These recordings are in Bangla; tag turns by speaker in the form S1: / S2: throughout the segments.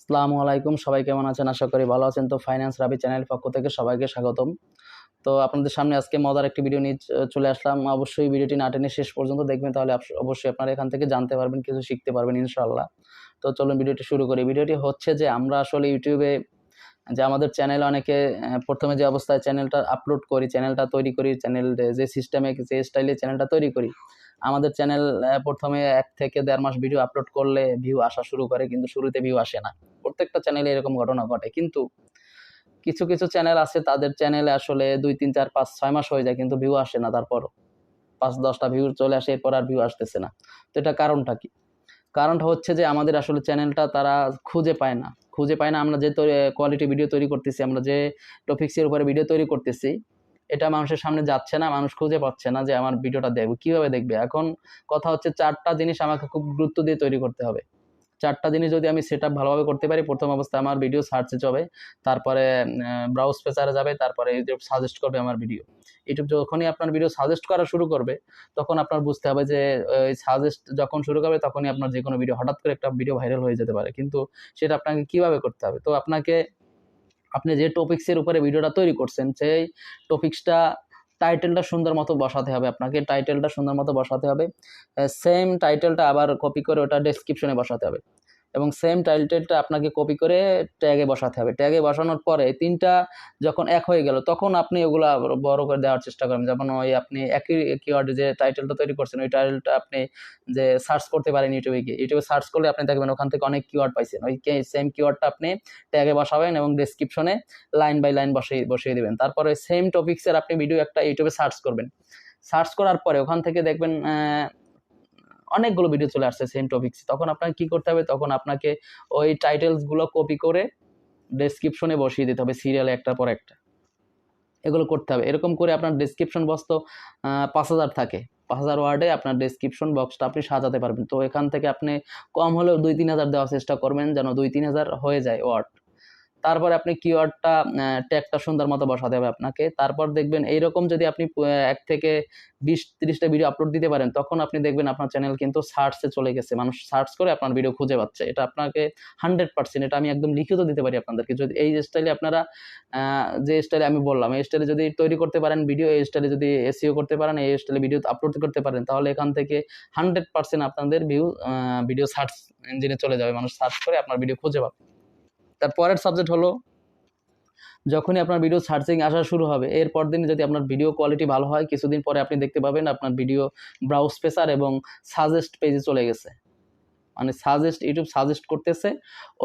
S1: আসসালামু আলাইকুম, সবাই কেমন আছেন? আশা করি ভালো আছেন। তো ফাইন্যান্স রাবি চ্যানেল পক্ষ থেকে সবাইকে স্বাগতম। তো আপনাদের সামনে আজকে মজার একটি ভিডিও নিয়ে চলে আসলাম। অবশ্যই ভিডিওটি না টেনে শেষ পর্যন্ত দেখবেন, তাহলে অবশ্যই আপনারা এখান থেকে জানতে পারবেন, কিছু শিখতে পারবেন ইনশাআল্লাহ। তো চলুন ভিডিওটি শুরু করি। ভিডিওটি হচ্ছে যে আমরা আসলে ইউটিউবে যে আমাদের চ্যানেলে অনেকে প্রথমে যে অবস্থায় চ্যানেলটা আপলোড করি, চ্যানেলটা তৈরি করি, চ্যানেল যে সিস্টেমে যে স্টাইলে চ্যানেলটা তৈরি করি, আমাদের চ্যানেল প্রথমে 1 থেকে 1.5 মাস ভিডিও আপলোড করলে ভিউ আসা শুরু করে, কিন্তু শুরুতে ভিউ আসে না। প্রত্যেকটা চ্যানেলে এরকম ঘটনা ঘটে। কিন্তু কিছু কিছু চ্যানেল আছে, তাদের চ্যানেলে আসলে 2, 3, 4, 5, 6 মাস হয়ে যায় কিন্তু ভিউ আসে না। তারপরও 5-10টা ভিউ চলে আসে, এরপর আর ভিউ আসতেছে না। তো এটা কারণটা কি? কারণটা হচ্ছে যে আমাদের আসলে চ্যানেলটা তারা খুঁজে পায় না। খুঁজে পায় না। আমরা যে কোয়ালিটি ভিডিও তৈরি করতেছি, আমরা যে টপিকসের উপরে ভিডিও তৈরি করতেছি, এটা মানুষের সামনে যাচ্ছে না। মানুষ খুঁজে পাচ্ছে না যে আমার ভিডিওটা দেখবে। কিভাবে দেখবে? এখন কথা হচ্ছে 4টা জিনিস আমাকে খুব গুরুত্ব দিয়ে তৈরি করতে হবে। 4টা জিনিস যদি আমি সেটআপ ভালোভাবে করতে পারি, প্রথম অবস্থায় আমার ভিডিও সার্চে যাবে, তারপরে ব্রাউজ পেসারে যাবে, তারপরে ইউটিউব সাজেস্ট করবে আমার ভিডিও। ইউটিউব যখনই আপনার ভিডিও সাজেস্ট করা শুরু করবে, তখন আপনার বুঝতে হবে যে সাজেস্ট যখন শুরু করবে, তখনই আপনার যেকোনো ভিডিও, হঠাৎ করে একটা ভিডিও ভাইরাল হয়ে যেতে পারে। কিন্তু সেটা আপনাকে কিভাবে করতে হবে? তো আপনি যে টপিকসের উপরে ভিডিওটা তৈরি করছেন, সেই টপিকসটা টাইটেলটা সুন্দর মতো বসাতে হবে। আপনাকে টাইটেলটা সুন্দর মতো বসাতে হবে। সেম টাইটেলটা আবার কপি করে ওটা ডেসক্রিপশনে বসাতে হবে, এবং সেম টাইটেলটা আপনাকে কপি করে ট্যাগে বসাতে হবে। ট্যাগে বসানোর পরে 3টা যখন এক হয়ে গেল, তখন আপনি ওগুলা বড় করে দেওয়ার চেষ্টা করবেন। যেমন ওই আপনি একই কিওয়ার্ডে যে টাইটেলটা তৈরি করছেন, ওই টাইটেলটা আপনি যে সার্চ করতে পারেন ইউটিউবে গিয়ে, ইউটিউবে সার্চ করলে আপনি দেখবেন ওখান থেকে অনেক কিওয়ার্ড পাইছেন। ওই সেম কিওয়ার্ডটা আপনি ট্যাগে বসাবেন এবং ডেসক্রিপশনে লাইন বাই লাইন বসিয়ে দিবেন। তারপরে সেম টপিক্সের আপনি ভিডিও একটা ইউটিউবে সার্চ করবেন। সার্চ করার পরে ওখান থেকে দেখবেন অনেকগুলো ভিডিও চলে আসছে সেম টপিকস। তখন আপনাকে কি করতে হবে? তখন আপনাকে ওই টাইটেলসগুলো কপি করে ডেসক্রিপশনে বসিয়ে দিতে হবে, সিরিয়ালে একটার পর একটা। এগুলো করতে হবে। এরকম করে আপনার ডেসক্রিপশন বক্স তো 5000 থাকে। 5000 ওয়ার্ডে আপনার ডেসক্রিপশন বক্সটা আপনি সাজাতে পারবেন। তো এখান থেকে আপনি কম হলেও 2-3 হাজার দেওয়ার চেষ্টা করবেন, যেন 2-3 হাজার হয়ে যায় ওয়ার্ড। তারপরে আপনি কিওয়ার্ডটা ট্যাগটা সুন্দর মতো বসাতে হবে আপনাকে। তারপর দেখবেন এইরকম যদি আপনি 1 থেকে 20-30টা ভিডিও আপলোড দিতে পারেন, তখন আপনি দেখবেন আপনার চ্যানেল কিন্তু সার্চে চলে গেছে। মানুষ সার্চ করে আপনার ভিডিও খুঁজে পাচ্ছে। এটা আপনাকে 100%, এটা আমি একদম লিখিত দিতে পারি আপনাদেরকে। যদি এই স্টাইলে আপনারা যে স্টাইলে আমি বললাম, এই স্টাইলে যদি তৈরি করতে পারেন ভিডিও, এই স্টাইলে যদি এসইও করতে পারেন, এই স্টাইলে ভিডিও আপলোড করতে পারেন, তাহলে এখান থেকে 100% আপনাদের ভিডিও সার্চ ইঞ্জিনে চলে যাবে। মানুষ সার্চ করে আপনার ভিডিও খুঁজে পাবে। তার পরের সাবজেক্ট হলো, যখনই আপনার ভিডিও সার্চিং আসা শুরু হবে, এরপর দিন যদি আপনার ভিডিও কোয়ালিটি ভালো হয়, কিছুদিন পরে আপনি দেখতে পাবেন আপনার ভিডিও ব্রাউজ পেসার এবং সাজেস্ট পেজে চলে গেছে। মানে ইউটিউব সাজেস্ট করতেছে,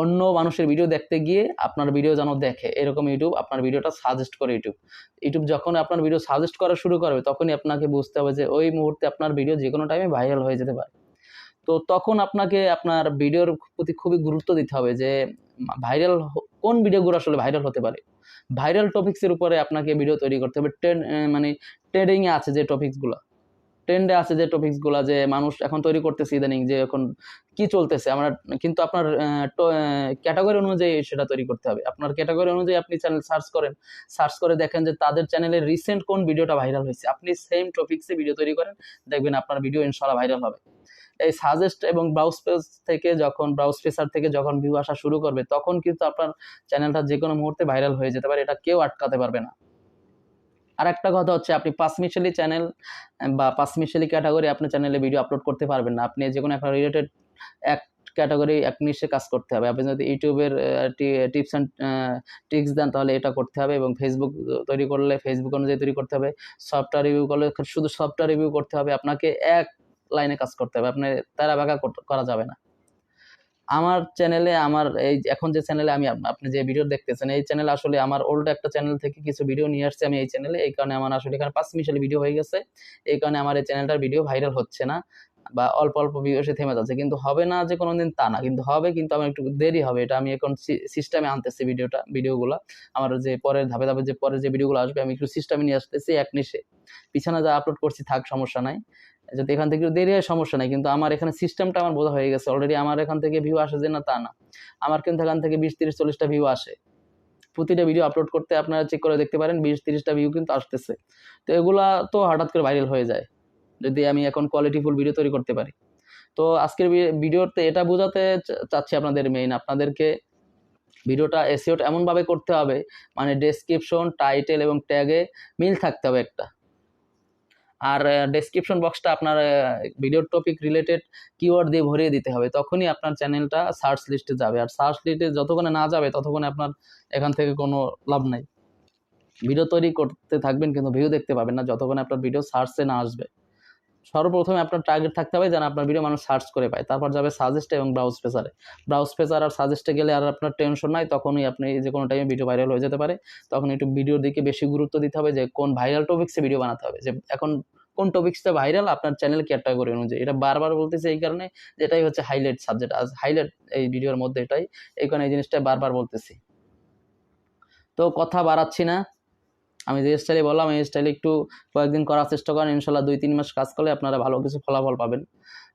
S1: অন্য মানুষের ভিডিও দেখতে গিয়ে আপনার ভিডিও যেন দেখে, এরকম ইউটিউব আপনার ভিডিওটা সাজেস্ট করে। ইউটিউব যখন আপনার ভিডিও সাজেস্ট করা শুরু করবে, তখনই আপনাকে বুঝতে হবে যে ওই মুহূর্তে আপনার ভিডিও যে কোনো টাইমে ভাইরাল হয়ে যেতে পারে। তো তখন আপনাকে আপনার ভিডিওর প্রতি খুবই গুরুত্ব দিতে হবে যে ভাইরাল কোন ভিডিওগুলো আসলে ভাইরাল হতে পারে। ভাইরাল টপিকসের উপরে আপনাকে ভিডিও তৈরি করতে হবে। মানে ট্রেন্ডিংয়ে আছে যে টপিকসগুলো, ট্রেন্ডে আছে যে টপিকসগুলো, যে মানুষ এখন তৈরি করতেছে ইদানিং, যে এখন কি চলতেছে, আমরা কিন্তু আপনার ক্যাটাগরি অনুযায়ী সেটা তৈরি করতে হবে। আপনার ক্যাটাগরি অনুযায়ী আপনি চ্যানেল সার্চ করে দেখেন যে তাদের চ্যানেলের রিসেন্ট কোন ভিডিওটা ভাইরাল হয়েছে, আপনি সেম টপিকসে ভিডিও তৈরি করেন, দেখবেন আপনার ভিডিও ইনশাআল্লাহ ভাইরাল হবে। এই সাজেস্ট এবং ব্রাউজ পেসার থেকে যখন ভিউ আসা শুরু করবে, তখন কিন্তু আপনার চ্যানেলটা যে কোনো মুহূর্তে ভাইরাল হয়ে যেতে পারে। এটা কেউ আটকাতে পারবে না। আরেকটা কথা হচ্ছে, আপনি পাঁচমিশালি চ্যানেল বা পাঁচমিশালি ক্যাটাগরি আপনার চ্যানেলে ভিডিও আপলোড করতে পারবেন না। আপনি যেকোনো একটা রিলেটেড এক ক্যাটাগরি, এক নিশে কাজ করতে হবে। আপনি যদি ইউটিউবের টিপস অ্যান্ড ট্রিক্স দেন, তাহলে এটা করতে হবে। এবং ফেসবুক তৈরি করলে ফেসবুক অনুযায়ী তৈরি করতে হবে। সফটওয়্যার রিভিউ করলে শুধু সফটওয়্যার রিভিউ করতে হবে। আপনাকে এক লাইনে কাজ করতে হবে, আপনার তেরা-বেঁকা করা যাবে না। আমার চ্যানেলে, আমার এই এখন যে চ্যানেলে আপনি যে ভিডিও দেখতেছেন, এই চ্যানেলে আসলে আমার ওল্ড একটা চ্যানেল থেকে কিছু ভিডিও নিয়ে আসছি আমি এই চ্যানেলে। এই কারণে আমার আসলে এখানে 5 মিশালি ভিডিও হয়ে গেছে। এই কারণে আমার এই চ্যানেলটার ভিডিও ভাইরাল হচ্ছে না, বা অল্প অল্প ভিউ এসে থেমে যাচ্ছে। কিন্তু হবে না যে কোনোদিন তা না, কিন্তু হবে, কিন্তু আমার একটু দেরি হবে। এটা আমি এখন সিস্টেমে আনতেছি ভিডিওগুলো। আমার যে পরের ধাপে ধাপে যে পরের যে ভিডিওগুলো আসবে, আমি একটু সিস্টেমে নিয়ে আসতেছি এক নিশে। পিছনে যা আপলোড করছি থাক, সমস্যা নাই। যদি এখান থেকে দেরি হয় সমস্যা নাই, কিন্তু আমার এখানে সিস্টেমটা আমার বোঝা হয়ে গেছে অলরেডি। আমার এখান থেকে ভিউ আসে যে না, তা না। আমার কিন্তু এখান থেকে 20-30-40টা ভিউ আসে। প্রতিটা ভিডিও আপলোড করতে আপনারা চেক করে দেখতে পারেন, 20-30টা ভিউ কিন্তু আসতেছে। তো এগুলা তো হঠাৎ করে ভাইরাল হয়ে যায় যদি আমি এখন কোয়ালিটিফুল ভিডিও তৈরি করতে পারি। তো আজকের ভিডিওতে এটা বোঝাতে চাচ্ছি আপনাদেরকে ভিডিওটা এসইওটা এমনভাবে করতে হবে মানে ডেসক্রিপশন, টাইটেল এবং ট্যাগে মিল থাকতে হবে একটা। আর ডেসক্রিপশন বক্সটা আপনার ভিডিওর টপিক রিলেটেড কিওয়ার্ড দিয়ে ভরিয়ে দিতে হবে, তখনই আপনার চ্যানেলটা সার্চ লিস্টে যাবে। আর সার্চ লিস্টে যতক্ষণে না যাবে ততক্ষণে আপনার এখান থেকে কোনো লাভ নাই। ভিডিও তৈরি করতে থাকবেন কিন্তু ভিউ দেখতে পাবেন না যতক্ষণে আপনার ভিডিও সার্চে না আসবে। সর্বপ্রথমে আপনার টার্গেট থাকতে হবে যেন আপনার ভিডিও মানুষ সার্চ করে পায়, তারপর যাবে সাজেস্ট এবং ব্রাউজ পেসারে। ব্রাউজ পেসার আর সাজেস্টে গেলে আর আপনার টেনশন নাই, তখনই আপনি যে কোনো টাইমে ভিডিও ভাইরাল হয়ে যেতে পারে। তখন একটু ভিডিওর দিকে বেশি গুরুত্ব দিতে হবে যে কোন ভাইরাল টপিক্সে ভিডিও বানাতে হবে, যে এখন কোন টপিক্সটা ভাইরাল আপনার চ্যানেল ক্যাটাগরি অনুযায়ী। এটা বারবার বলতেছে এই কারণে যে এটাই হচ্ছে হাইলাইট সাবজেক্ট, আজ হাইলাইট এই ভিডিওর মধ্যে এটাই, এই কারণে এই জিনিসটা বারবার বলতেছি। তো কথা বাড়াচ্ছি না, আমি যে স্টাইলে বললাম এই স্টাইলে একটু কয়েকদিন করার চেষ্টা করেন, ইনশাল্লাহ 2-3 মাস কাজ করলে আপনারা ভালো কিছু ফলাফল পাবেন।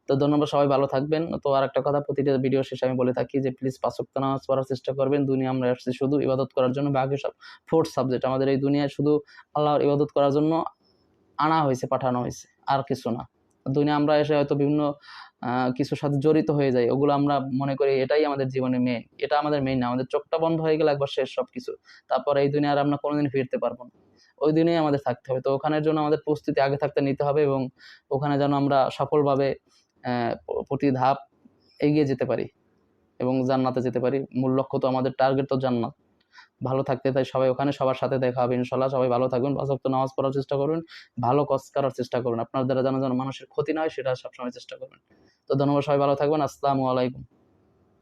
S1: তো ধন্যবাদ, সবাই ভালো থাকবেন। তো আর একটা কথা প্রতিটা ভিডিও শেষে আমি বলে থাকি যে প্লিজ 5 ওয়াক্ত নামাজ পড়ার চেষ্টা করবেন। দুনিয়া আমরা আসছি শুধু ইবাদত করার জন্য, বাকি সব ফোর্থ সাবজেক্ট। আমাদের এই দুনিয়ায় শুধু আল্লাহর ইবাদত করার জন্য আনা হয়েছে, পাঠানো হয়েছে, আর কিছু না। দুনিয়া আমরা এসে হয়তো বিভিন্ন কিছুর সাথে জড়িত হয়ে যাই, ওগুলো আমরা মনে করি এটাই আমাদের জীবনে মেইন। এটা আমাদের মেইন না, আমাদের চোখটা বন্ধ হয়ে গেলে একবার শেষ সব কিছু। তারপর এই দুনিয়া আর আমরা কোনোদিন ফিরতে পারবো না, ওই দিনেই আমাদের থাকতে হবে। তো ওখানের জন্য আমাদের প্রস্তুতি আগে থাকতে নিতে হবে, এবং ওখানে যেন আমরা সফলভাবে প্রতি ধাপ এগিয়ে যেতে পারি এবং জান্নাতে যেতে পারি। মূল লক্ষ্য তো আমাদের, টার্গেট তো জান্নাত। ভালো থাকতে তাই সবাই ওখানে, সবার সাথে দেখা হবে ইনশাল্লাহ। সবাই ভালো থাকবেন, 5 ওয়াক্ত নামাজ পড়ার চেষ্টা করুন, ভালো কাজ করার চেষ্টা করুন, আপনার দ্বারা যেন মানুষের ক্ষতি না হয় সেটা সবসময় চেষ্টা করবেন। তো ধন্যবাদ, সবাই ভালো থাকবেন। আসসালামু আলাইকুম।